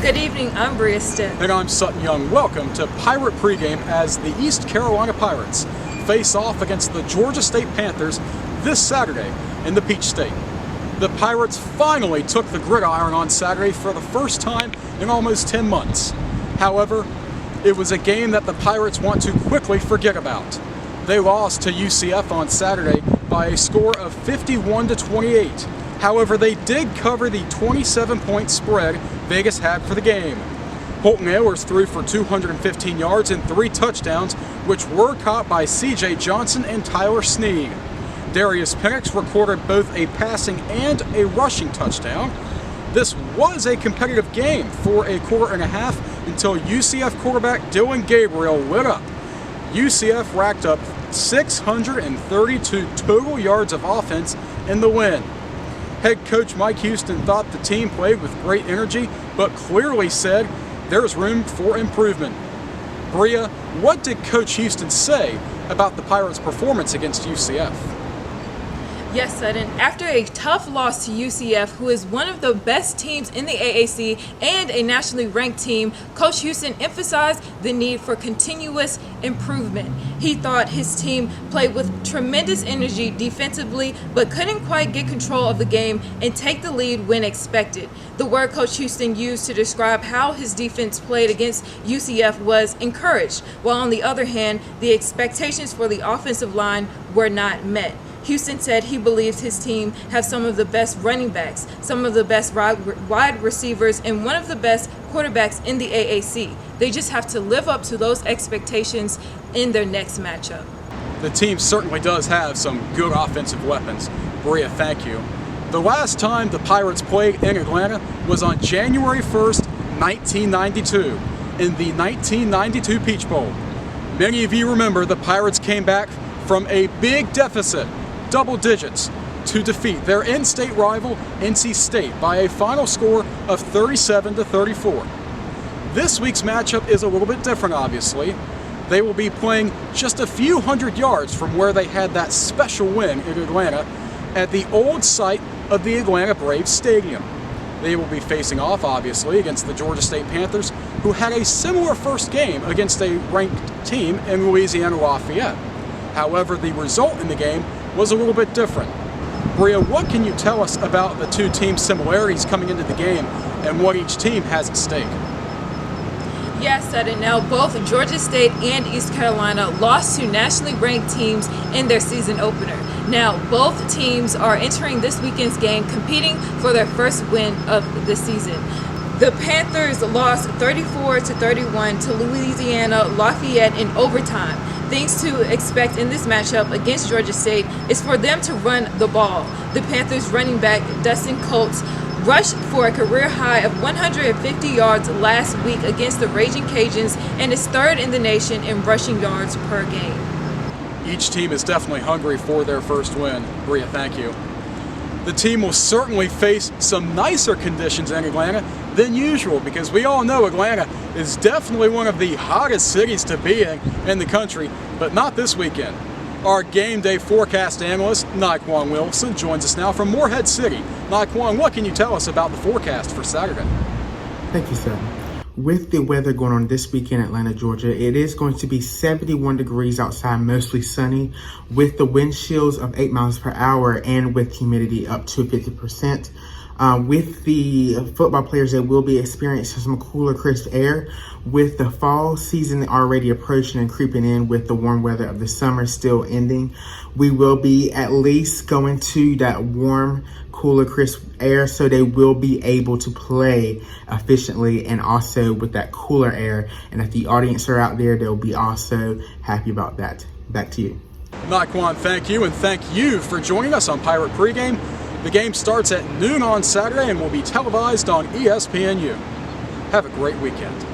Good evening, I'm Bria Stiff. And I'm Sutton Young. Welcome to Pirate Pregame as the East Carolina Pirates face off against the Georgia State Panthers this Saturday in the Peach State. The Pirates finally took the gridiron on Saturday for the first time in almost 10 months. However, it was a game that the Pirates want to quickly forget about. They lost to UCF on Saturday by a score of 51-28. However, they did cover the 27-point spread Vegas had for the game. Holton Ahlers threw for 215 yards and 3 touchdowns, which were caught by C.J. Johnson and Tyler Snead. Darius Penix recorded both a passing and a rushing touchdown. This was a competitive game for a quarter and a half until UCF quarterback Dylan Gabriel lit up. UCF racked up 632 total yards of offense in the win. Head coach Mike Houston thought the team played with great energy, but clearly said there's room for improvement. Bria, what did Coach Houston say about the Pirates' performance against UCF? Yes, Sutton. After a tough loss to UCF, who is one of the best teams in the AAC and a nationally ranked team, Coach Houston emphasized the need for continuous improvement. He thought his team played with tremendous energy defensively, but couldn't quite get control of the game and take the lead when expected. The word Coach Houston used to describe how his defense played against UCF was encouraged, while on the other hand, the expectations for the offensive line were not met. Houston said he believes his team has some of the best running backs, some of the best wide receivers, and one of the best quarterbacks in the AAC. They just have to live up to those expectations in their next matchup. The team certainly does have some good offensive weapons. Bria, thank you. The last time the Pirates played in Atlanta was on January 1st, 1992, in the 1992 Peach Bowl. Many of you remember the Pirates came back from a big deficit, double digits, to defeat their in-state rival NC State by a final score of 37-34. This week's matchup is a little bit different, obviously. They will be playing just a few hundred yards from where they had that special win in Atlanta at the old site of the Atlanta Braves Stadium. They will be facing off, obviously, against the Georgia State Panthers, who had a similar first game against a ranked team in Louisiana Lafayette. However, the result in the game was a little bit different. Bria, what can you tell us about the two teams' similarities coming into the game and what each team has at stake? Yes, Sutton. Now, both Georgia State and East Carolina lost to nationally ranked teams in their season opener. Now, both teams are entering this weekend's game competing for their first win of the season. The Panthers lost 34-31 to Louisiana Lafayette in overtime. Things to expect in this matchup against Georgia State is for them to run the ball. The Panthers running back Dustin Coates rushed for a career high of 150 yards last week against the Raging Cajuns and is third in the nation in rushing yards per game. Each team is definitely hungry for their first win. Bria, thank you. The team will certainly face some nicer conditions in Atlanta than usual because we all know Atlanta is definitely one of the hottest cities to be in the country, but not this weekend. Our game day forecast analyst, Naquan Wilson, joins us now from Morehead City. Naquan, what can you tell us about the forecast for Saturday? Thank you, sir. With the weather going on this weekend in Atlanta, Georgia, it is going to be 71 degrees outside, mostly sunny, with the wind chills of 8 miles per hour and with humidity up to 50%. With the football players, they will be experiencing some cooler, crisp air. With the fall season already approaching and creeping in with the warm weather of the summer still ending, we will be at least going to that warm, cooler, crisp air, so they will be able to play efficiently and also with that cooler air. And if the audience are out there, they'll be also happy about that. Back to you. Naquan, thank you, and thank you for joining us on Pirate Pregame. The game starts at noon on Saturday and will be televised on ESPNU. Have a great weekend.